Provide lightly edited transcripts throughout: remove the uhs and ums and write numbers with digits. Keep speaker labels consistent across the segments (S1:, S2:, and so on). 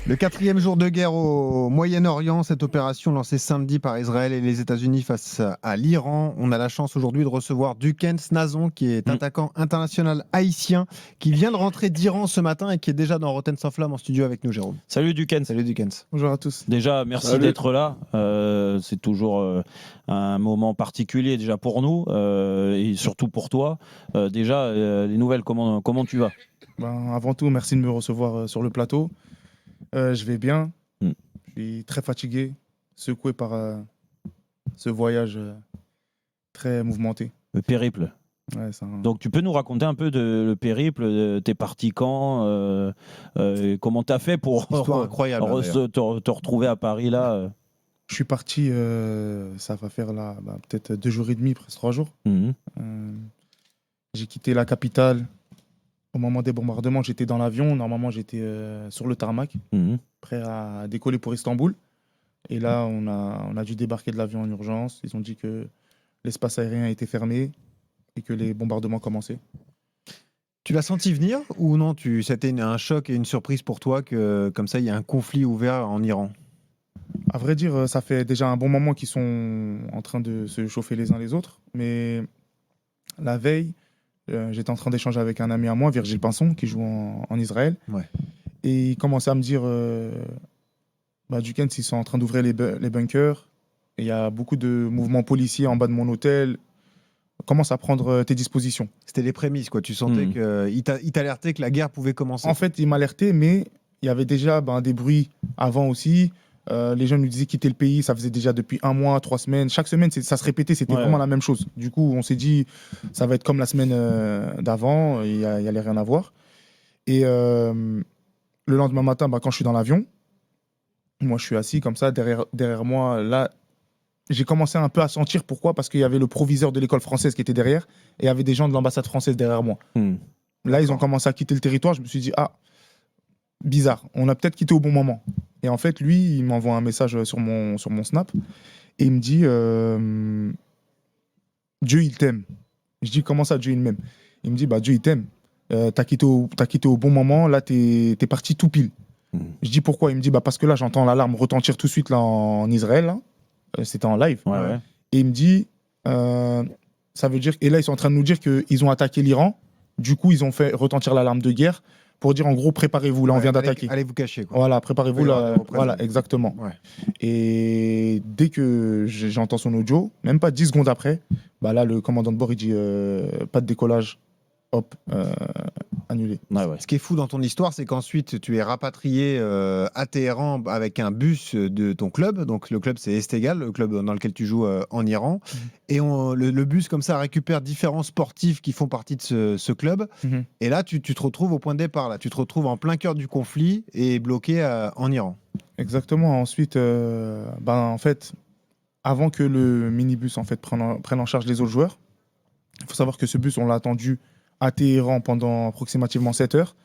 S1: Le 4e jour de guerre au Moyen-Orient, cette opération lancée samedi par Israël et les États-Unis face à l'Iran. On a la chance aujourd'hui de recevoir Dukens Nazon, qui est attaquant international haïtien, qui vient de rentrer d'Iran ce matin et qui est déjà dans Rotten sans flamme en studio avec nous, Jérôme.
S2: Salut Dukens.
S1: Salut Dukens.
S3: Bonjour à tous.
S2: Déjà, merci d'être là. C'est toujours un moment particulier déjà pour nous et surtout pour toi. Déjà, les nouvelles, comment tu vas?
S3: Avant tout, merci de me recevoir sur le plateau. Je vais bien. Je suis très fatigué, secoué par ce voyage très mouvementé.
S2: Le périple.
S3: Ouais,
S2: Donc tu peux nous raconter un peu le périple, t'es parti quand, comment t'as fait pour
S1: incroyable,
S2: te retrouver à Paris là
S3: Je suis parti, ça va faire là peut-être 2 jours et demi, presque 3 jours. J'ai quitté la capitale au moment des bombardements. J'étais dans l'avion, normalement j'étais sur le tarmac, prêt à décoller pour Istanbul. Et là on a dû débarquer de l'avion en urgence. Ils ont dit que l'espace aérien était fermé et que les bombardements commençaient.
S1: Tu l'as senti venir ou non? C'était un choc et une surprise pour toi que, comme ça, il y a un conflit ouvert en Iran?
S3: À vrai dire, ça fait déjà un bon moment qu'ils sont en train de se chauffer les uns les autres. Mais la veille, j'étais en train d'échanger avec un ami à moi, Virgile Pinson, qui joue en Israël.
S1: Ouais.
S3: Et il commençait à me dire Dukens, ils sont en train d'ouvrir les bunkers. Il y a beaucoup de mouvements policiers en bas de mon hôtel. Commence à prendre tes dispositions.
S1: C'était les prémices, quoi. Tu sentais qu'il t'alertait que la guerre pouvait commencer.
S3: En fait, il m'alertait, mais il y avait déjà des bruits avant aussi. Les gens nous disaient quitter le pays, ça faisait déjà depuis 1 mois, 3 semaines. Chaque semaine, ça se répétait, c'était vraiment la même chose. Du coup, on s'est dit, ça va être comme la semaine d'avant, il n'y allait rien à voir. Et le lendemain matin, quand je suis dans l'avion, moi je suis assis comme ça, derrière moi, là, j'ai commencé un peu à sentir pourquoi, parce qu'il y avait le proviseur de l'école française qui était derrière, et il y avait des gens de l'ambassade française derrière moi. Là, ils ont commencé à quitter le territoire, je me suis dit, bizarre, on a peut-être quitté au bon moment. Et en fait, lui, il m'envoie un message sur mon Snap et il me dit Dieu, il t'aime. Je dis comment ça, Dieu, il m'aime? Il me dit Dieu, il t'aime. T'as quitté au bon moment, là, t'es parti tout pile. Je dis pourquoi? Il me dit parce que là, j'entends l'alarme retentir tout de suite là, en Israël. Là. C'était en live.
S2: Ouais.
S3: Et il me dit ça veut dire. Et là, ils sont en train de nous dire qu'ils ont attaqué l'Iran. Du coup, ils ont fait retentir l'alarme de guerre. Pour dire en gros, préparez-vous, là on vient d'attaquer.
S1: Allez vous cacher. Quoi.
S3: Voilà, préparez-vous, là. Voilà, exactement.
S1: Ouais.
S3: Et dès que j'entends son audio, même pas 10 secondes après, là le commandant de bord il dit pas de décollage, hop, annulé.
S1: Ouais. Ce qui est fou dans ton histoire, c'est qu'ensuite tu es rapatrié à Téhéran avec un bus de ton club. Donc le club c'est Esteghlal, le club dans lequel tu joues en Iran. Et le bus comme ça récupère différents sportifs qui font partie de ce club. Et là tu te retrouves au point de départ. Là, tu te retrouves en plein cœur du conflit et bloqué en Iran.
S3: Exactement. Ensuite, en fait, avant que le minibus en fait prenne en charge les autres joueurs, il faut savoir que ce bus on l'a attendu à Téhéran pendant approximativement 7 heures.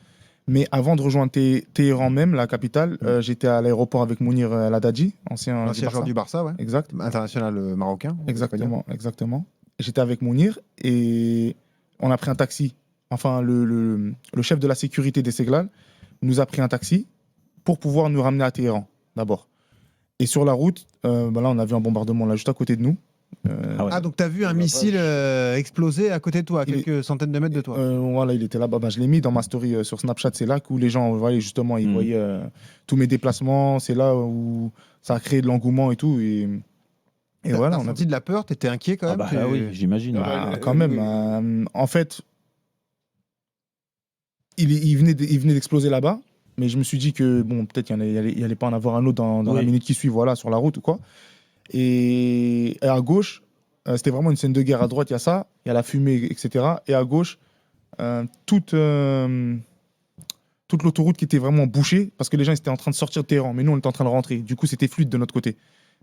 S3: Mais avant de rejoindre Téhéran même, la capitale, j'étais à l'aéroport avec Mounir El Haddadi, ancien
S1: joueur du Barça, ouais.
S3: Exact.
S1: International marocain.
S3: Exactement. J'étais avec Mounir et on a pris un taxi. Enfin, le chef de la sécurité d'Esteghlal nous a pris un taxi pour pouvoir nous ramener à Téhéran, d'abord. Et sur la route, là, on a vu un bombardement là, juste à côté de nous.
S1: Donc tu as vu un missile exploser à côté de toi, à quelques centaines de mètres de toi.
S3: Voilà, il était là-bas. Je l'ai mis dans ma story sur Snapchat. C'est là où les gens, justement, ils voyaient tous mes déplacements. C'est là où ça a créé de l'engouement et tout. Et voilà.
S1: On a senti de la peur. T'étais inquiet quand même.
S2: Oui, j'imagine.
S3: Quand même. En fait, il venait d'exploser là-bas. Mais je me suis dit que peut-être il n'y allait pas en avoir un autre dans la minute qui suit, voilà, sur la route ou quoi. Et à gauche, c'était vraiment une scène de guerre. À droite, il y a ça, il y a la fumée, etc. Et à gauche, toute l'autoroute qui était vraiment bouchée, parce que les gens étaient en train de sortir de Téhéran, mais nous, on était en train de rentrer. Du coup, c'était fluide de notre côté.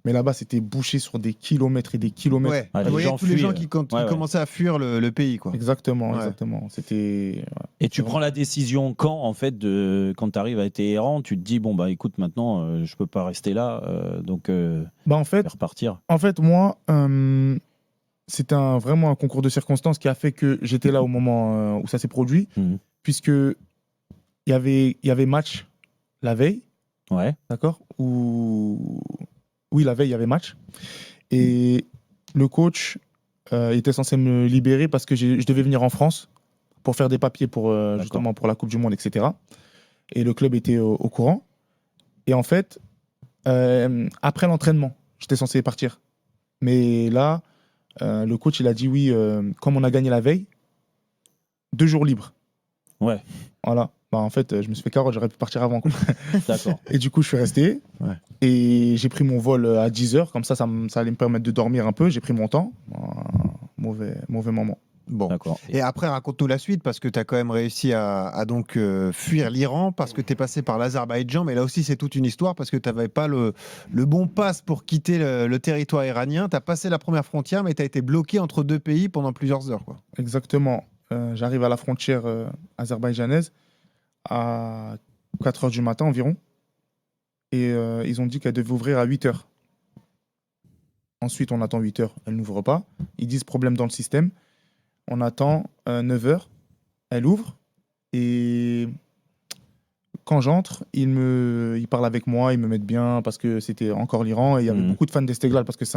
S3: Mais là-bas, c'était bouché sur des kilomètres et des kilomètres.
S1: Ouais. Vous voyez tous les gens qui commençaient à fuir le pays, quoi.
S3: Exactement.
S2: C'était. Et tu prends la décision quand, en fait, quand tu arrives à Téhéran, tu te dis écoute, maintenant, je peux pas rester là, donc.
S3: En fait,
S2: repartir.
S3: En fait, moi, c'était vraiment un concours de circonstances qui a fait que j'étais là au moment où ça s'est produit, puisque il y avait match la veille.
S2: Ouais.
S3: d'accord, où oui, la veille, il y avait match. Et le coach était censé me libérer parce que je devais venir en France pour faire des papiers pour, justement pour la Coupe du Monde, etc. Et le club était au courant. Et en fait, après l'entraînement, j'étais censé partir. Mais là, le coach, il a dit oui, comme on a gagné la veille, 2 jours libres.
S2: Ouais.
S3: Voilà. Bah, en fait, je me suis fait carotte, j'aurais pu partir avant, quoi.
S2: D'accord.
S3: Et du coup, je suis resté.
S1: Ouais.
S3: Et j'ai pris mon vol à 10h, comme ça allait me permettre de dormir un peu. J'ai pris mon temps. Mauvais moment.
S1: Bon.
S2: D'accord.
S1: Et après, raconte-nous la suite, parce que tu as quand même réussi à donc fuir l'Iran, parce que tu es passé par l'Azerbaïdjan, mais là aussi, c'est toute une histoire, parce que tu n'avais pas le bon pass pour quitter le territoire iranien. Tu as passé la première frontière, mais tu as été bloqué entre 2 pays pendant plusieurs heures, quoi.
S3: Exactement. J'arrive à la frontière azerbaïdjanaise à 4h du matin environ. Et ils ont dit qu'elle devait ouvrir à 8h. Ensuite, on attend 8h, elle n'ouvre pas. Ils disent problème dans le système. On attend 9h, elle ouvre. Et quand j'entre, ils parlent avec moi, ils me mettent bien parce que c'était encore l'Iran. Et il y avait beaucoup de fans d'Esteghlal parce que c'est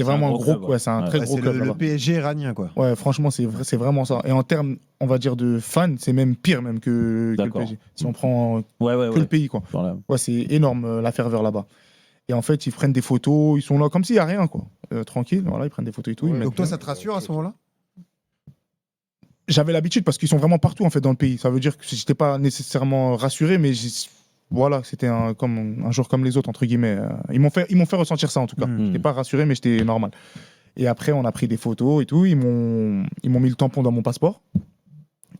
S3: vraiment un gros club. Ouais, c'est un très gros
S1: C'est
S3: club.
S1: le PSG iranien, quoi.
S3: Ouais, franchement, c'est vraiment ça. Et en termes, on va dire, de fans, c'est même pire même que le PSG. Si on prend que le pays, quoi.
S2: Voilà.
S3: Ouais, c'est énorme la ferveur là-bas. Et en fait, ils prennent des photos, ils sont là comme s'il n'y a rien, quoi. Tranquille, voilà, ils prennent des photos et tout.
S4: Ouais,
S3: ils
S1: Donc toi,
S3: mettent-
S1: ça te rassure à ce moment-là?
S3: J'avais l'habitude parce qu'ils sont vraiment partout en fait dans le pays. Ça veut dire que j'étais pas nécessairement rassuré, mais voilà, c'était comme un jour comme les autres entre guillemets. Ils m'ont fait ressentir ça en tout cas. J'étais pas rassuré, mais j'étais normal. Et après, on a pris des photos et tout. Ils m'ont mis le tampon dans mon passeport.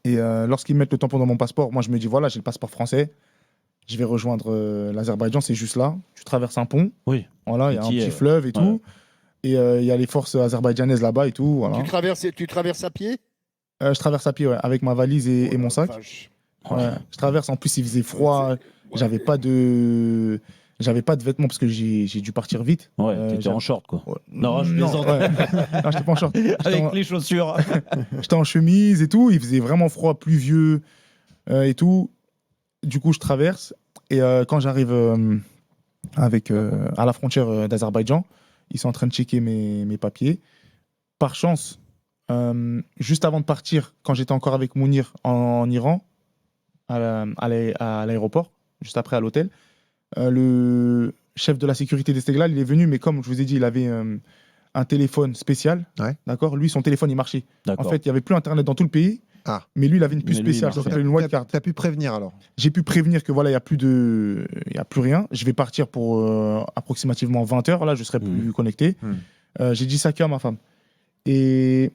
S3: Et lorsqu'ils mettent le tampon dans mon passeport, moi je me dis voilà, j'ai le passeport français. Je vais rejoindre l'Azerbaïdjan, c'est juste là. Tu traverses un pont.
S2: Oui.
S3: Voilà, il y a un
S2: Petit,
S3: petit fleuve et tout. Et il y a les forces azerbaïdjanaises là-bas et tout. Voilà.
S4: Tu traverses à pied?
S3: Je traverse à pied, ouais, avec ma valise et mon sac.
S4: Vache.
S3: Ouais, je traverse. En plus, il faisait froid. J'avais pas de vêtements parce que j'ai dû partir vite.
S2: Ouais, t'étais
S3: j'avais-
S2: en short, quoi.
S3: Ouais.
S2: Non, je plaisante.
S3: ouais. Non, j'étais pas en short.
S2: Avec les chaussures.
S3: J'étais en chemise et tout. Il faisait vraiment froid, pluvieux et tout. Du coup, je traverse. Et quand j'arrive à la frontière d'Azerbaïdjan, ils sont en train de checker mes papiers. Par chance, juste avant de partir, quand j'étais encore avec Mounir en Iran, à l'aéroport, juste après à l'hôtel, le chef de la sécurité d'Esteghlal, il est venu, mais comme je vous ai dit, il avait un téléphone spécial.
S1: Ouais.
S3: D'accord. Lui, son téléphone, il marchait. En
S2: D'accord.
S3: fait, il n'y avait plus Internet dans tout le pays.
S1: Ah.
S3: Mais lui, il avait une puce
S2: Mais lui, il
S3: spéciale,
S2: marchait.
S3: ça s'appelle une wildcard.
S1: T'as pu prévenir alors?
S3: J'ai pu prévenir que voilà, il y a plus rien. Je vais partir pour approximativement 20 heures. Là, je serai plus connecté. J'ai dit ça qu'à ma femme. Et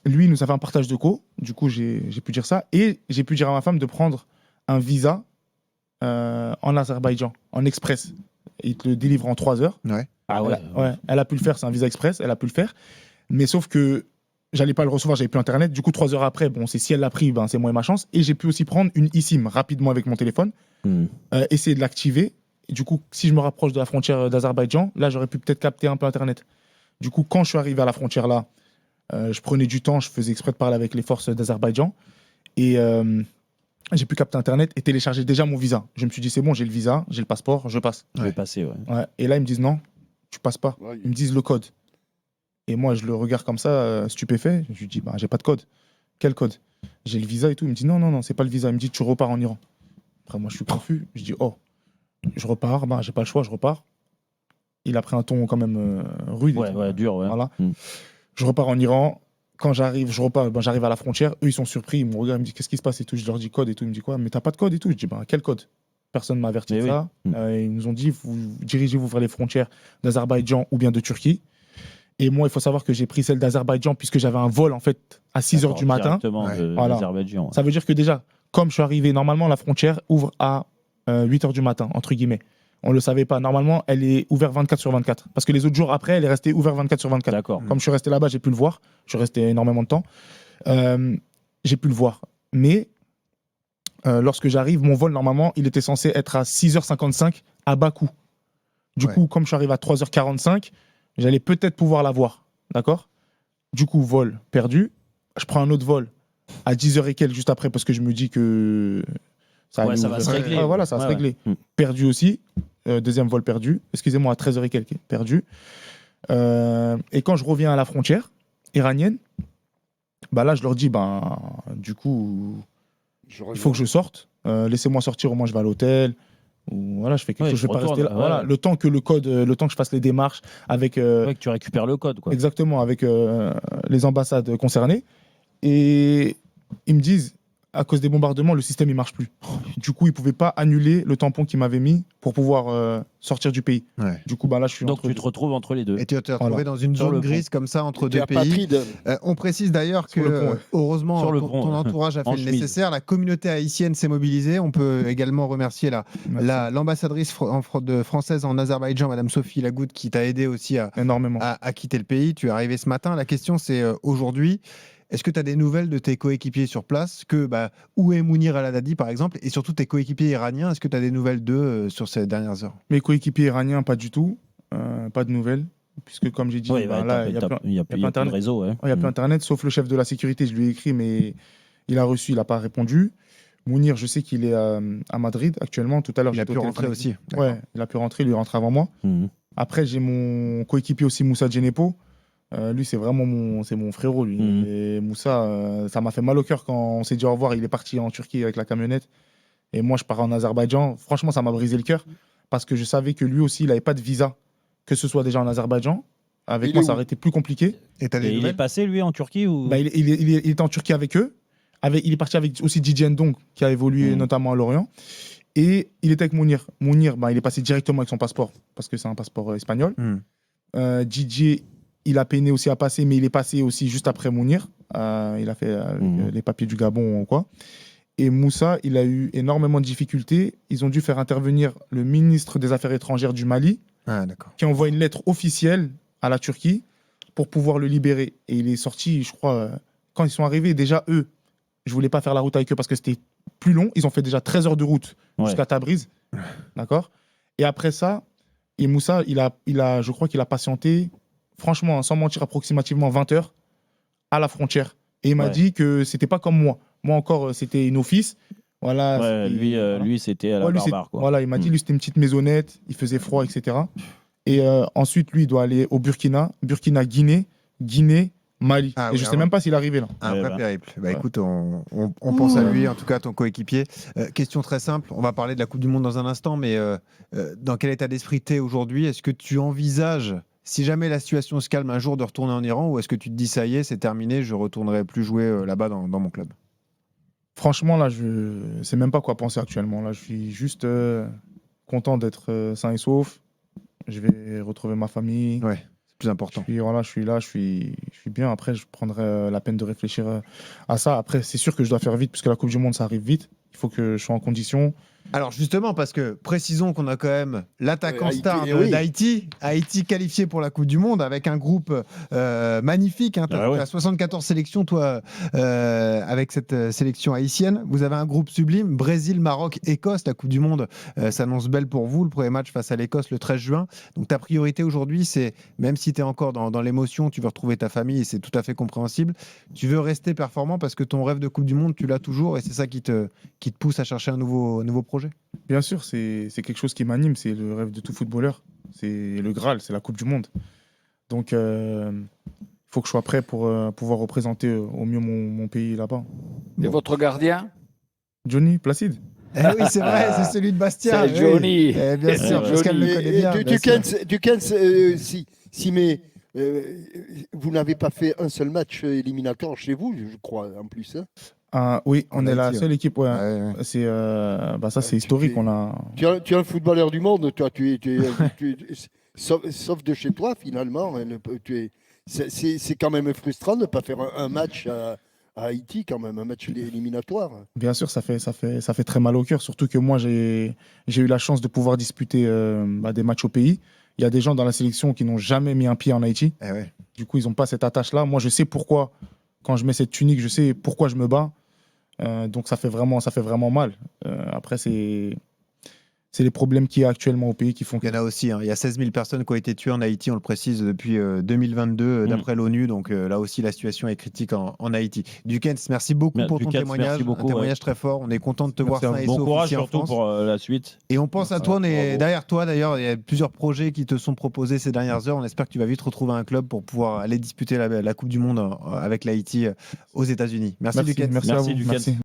S3: lui, il nous a fait un partage de co. Du coup, j'ai pu dire ça. Et j'ai pu dire à ma femme de prendre un visa en Azerbaïdjan, en express. Il te le délivre en 3 heures.
S1: Ouais.
S2: Ah ouais.
S3: Elle a pu le faire, c'est un visa express. Elle a pu le faire. Mais sauf que j'allais pas le recevoir, j'avais plus internet. Du coup, 3 heures après, bon, c'est si elle l'a pris, ben, c'est moi et ma chance. Et j'ai pu aussi prendre une eSIM rapidement avec mon téléphone, essayer de l'activer. Et du coup, si je me rapproche de la frontière d'Azerbaïdjan, là, j'aurais pu peut-être capter un peu internet. Du coup, quand je suis arrivé à la frontière là, je prenais du temps, je faisais exprès de parler avec les forces d'Azerbaïdjan. Et j'ai pu capter internet et télécharger déjà mon visa. Je me suis dit, c'est bon, j'ai le visa, j'ai le passeport, je passe.
S2: Je vais passer, ouais.
S3: Ouais. Et là, ils me disent, non, tu passes pas.
S4: Ouais.
S3: Ils me disent le code. Et moi, je le regarde comme ça, stupéfait. Je lui dis, bah, j'ai pas de code. Quel code? J'ai le visa et tout. Il me dit, non, non, non, c'est pas le visa. Il me dit, tu repars en Iran. Après, moi, je suis confus. Je dis, oh, je repars. Bah, j'ai pas le choix, je repars. Il a pris un ton quand même rude.
S2: Ouais, dur, ouais.
S3: Voilà. Je repars en Iran. Quand j'arrive, je repars, ben, j'arrive à la frontière. Eux, ils sont surpris. Ils me regardent, ils me disent, qu'est-ce qui se passe et tout. Je leur dis code et tout. Ils me disent quoi? Mais t'as pas de code et tout. Je dis, bah, quel code? Personne m'a averti de
S2: oui.
S3: ça. Ils nous ont dit, vous dirigez-vous vers les frontières d'Azerbaïdjan ou bien de Turquie. Et moi, il faut savoir que j'ai pris celle d'Azerbaïdjan puisque j'avais un vol en fait à 6h du matin.
S2: Directement de
S3: Voilà.
S2: l'Azerbaïdjan.
S3: Ça veut dire que déjà, comme je suis arrivé, normalement, la frontière ouvre à 8h du matin, entre guillemets. On ne le savait pas. Normalement, elle est ouverte 24/24. Parce que les autres jours après, elle est restée ouverte 24/24.
S2: D'accord.
S3: Comme je suis resté là-bas, j'ai pu le voir. Je suis resté énormément de temps. J'ai pu le voir. Mais lorsque j'arrive, mon vol, normalement, il était censé être à 6h55 à Bakou. Du coup, comme je suis arrivé à 3h45, j'allais peut-être pouvoir la voir. D'accord? Du coup, vol perdu. Je prends un autre vol à 10h et quelques juste après parce que je me dis que allait
S2: ça va se régler.
S3: Ouais, voilà, ça va se régler. Perdu aussi. Deuxième vol perdu. Excusez-moi, à 13h et quelques. Perdu. Et quand je reviens à la frontière iranienne, bah là, je leur dis, du coup, il faut que je sorte. Laissez-moi sortir, au moins je vais à l'hôtel. Ou voilà, je fais quelque chose. Je vais pas rester là. Voilà, le temps que je fasse les démarches avec.
S2: Que tu récupères le code, quoi.
S3: Exactement, avec les ambassades concernées. Et ils me disent, à cause des bombardements, le système il marche plus. Du coup, ils pouvaient pas annuler le tampon qu'ils m'avaient mis pour pouvoir sortir du pays.
S1: Ouais.
S3: Du coup, là, je suis.
S2: Donc tu te retrouves entre les deux.
S1: Et tu vas te retrouver dans une zone grise comme ça entre deux pays. On précise d'ailleurs que, heureusement, ton entourage a fait le nécessaire. La communauté haïtienne s'est mobilisée. On peut également remercier l'ambassadrice française en Azerbaïdjan, Madame Sophie Lagoutte, qui t'a aidé aussi à quitter le pays. Tu es arrivé ce matin. La question, c'est aujourd'hui. Est-ce que tu as des nouvelles de tes coéquipiers sur place où est Mounir El Haddadi, par exemple, et surtout tes coéquipiers iraniens? Est-ce que tu as des nouvelles d'eux sur ces dernières heures?
S3: Mes coéquipiers iraniens, pas du tout. Pas de nouvelles. Puisque, comme j'ai dit, il n'y a plus Internet.
S2: Réseau.
S3: Il n'y a plus Internet, sauf le chef de la sécurité. Je lui ai écrit, mais il a reçu, il n'a pas répondu. Mounir, je sais qu'il est à Madrid actuellement. Tout à l'heure,
S1: il a pu rentrer aussi.
S3: Ouais, il a pu rentrer, lui est rentré avant moi. Après, j'ai mon coéquipier aussi, Moussa Djenepo. Lui, c'est vraiment mon frérot. Lui. Et Moussa, ça m'a fait mal au cœur quand on s'est dit au revoir. Il est parti en Turquie avec la camionnette. Et moi, je pars en Azerbaïdjan. Franchement, ça m'a brisé le cœur parce que je savais que lui aussi, il n'avait pas de visa, que ce soit déjà en Azerbaïdjan. Avec moi, ça aurait été plus compliqué.
S2: Et il est passé, lui, en Turquie ou...
S3: il était en Turquie avec eux. Il est parti avec aussi Didier Ndong, qui a évolué notamment à Lorient. Et il était avec Mounir. Mounir, il est passé directement avec son passeport parce que c'est un passeport espagnol. Didier, il a peiné aussi à passer, mais il est passé aussi juste après Mounir. Il a fait les papiers du Gabon ou quoi. Et Moussa, il a eu énormément de difficultés. Ils ont dû faire intervenir le ministre des Affaires étrangères du Mali, qui envoie une lettre officielle à la Turquie pour pouvoir le libérer. Et il est sorti, je crois, quand ils sont arrivés, déjà eux, je voulais pas faire la route avec eux parce que c'était plus long. Ils ont fait déjà 13 heures de route jusqu'à Tabriz. D'accord. Et après ça, et Moussa, je crois qu'il a patienté, franchement, sans mentir, approximativement 20 heures à la frontière. Et il m'a dit que c'était pas comme moi. Moi encore, c'était une office. Voilà.
S2: Lui, c'était à la barbare. Quoi.
S3: Voilà, il m'a dit, lui, c'était une petite maisonnette, il faisait froid, etc. Et ensuite, lui, il doit aller au Burkina, Guinée, Mali. Et je sais même pas s'il est arrivé là.
S1: Un vrai périple. Écoute, on pense à lui, en tout cas à ton coéquipier. Question très simple, on va parler de la Coupe du Monde dans un instant, mais dans quel état d'esprit t'es aujourd'hui? Est-ce que tu envisages, si jamais la situation se calme un jour, de retourner en Iran, ou est-ce que tu te dis ça y est, c'est terminé, je retournerai plus jouer là-bas dans mon club?
S3: Franchement, là, je sais même pas quoi penser actuellement. Là, je suis juste content d'être sain et sauf. Je vais retrouver ma famille.
S1: Ouais, c'est plus important.
S3: Je suis là, je suis bien. Après, je prendrai la peine de réfléchir à ça. Après, c'est sûr que je dois faire vite, puisque la Coupe du Monde, ça arrive vite. Il faut que je sois en condition.
S1: Alors justement, parce que précisons qu'on a quand même l'attaquant star d'Haïti, Haïti qualifié pour la Coupe du Monde avec un groupe magnifique. Tu as 74 sélections, toi, avec cette sélection haïtienne. Vous avez un groupe sublime, Brésil, Maroc, Écosse. La Coupe du Monde s'annonce belle pour vous. Le premier match face à l'Écosse le 13 juin. Donc ta priorité aujourd'hui, c'est, même si tu es encore dans l'émotion, tu veux retrouver ta famille et c'est tout à fait compréhensible, tu veux rester performant parce que ton rêve de Coupe du Monde, tu l'as toujours et c'est ça qui te pousse à chercher un nouveau projet.
S3: Bien sûr, c'est quelque chose qui m'anime, c'est le rêve de tout footballeur. C'est le Graal, c'est la Coupe du Monde. Donc, il faut que je sois prêt pour pouvoir représenter au mieux mon pays là-bas.
S4: Et votre gardien?
S3: Johnny Placide.
S1: Oui, c'est vrai, c'est celui de Bastia.
S4: C'est Johnny.
S1: Bien sûr, Pascal le connaît bien.
S5: Mais vous n'avez pas fait un seul match éliminatoire chez vous, je crois, en plus.
S3: Oui, on est la seule équipe. C'est ça, c'est historique.
S5: Tu es un footballeur du monde, toi. Sauf de chez toi, finalement. C'est quand même frustrant de ne pas faire un match à Haïti, quand même, un match éliminatoire.
S3: Bien sûr, ça fait très mal au cœur. Surtout que moi, j'ai eu la chance de pouvoir disputer des matchs au pays. Il y a des gens dans la sélection qui n'ont jamais mis un pied en Haïti. Du coup, ils n'ont pas cette attache-là. Moi, je sais pourquoi. Quand je mets cette tunique, je sais pourquoi je me bats. Donc ça fait vraiment mal. Après, c'est c'est les problèmes qu'il y a actuellement au pays qui font
S1: Il y en a aussi. Il y a 16 000 personnes qui ont été tuées en Haïti, on le précise, depuis 2022, d'après l'ONU. Donc là aussi, la situation est critique en Haïti. Dukens, merci beaucoup pour ton témoignage.
S2: Merci beaucoup,
S1: un témoignage très fort. On est content de te voir sain et
S2: bon
S1: sauf
S2: courage
S1: ici en
S2: surtout
S1: France.
S2: pour la suite.
S1: Et on pense à toi, on est derrière toi d'ailleurs. Il y a plusieurs projets qui te sont proposés ces dernières heures. On espère que tu vas vite retrouver un club pour pouvoir aller disputer la Coupe du Monde avec l'Haïti aux États-Unis. Merci Dukens.
S3: Merci à vous.
S2: Dukens.
S3: Merci.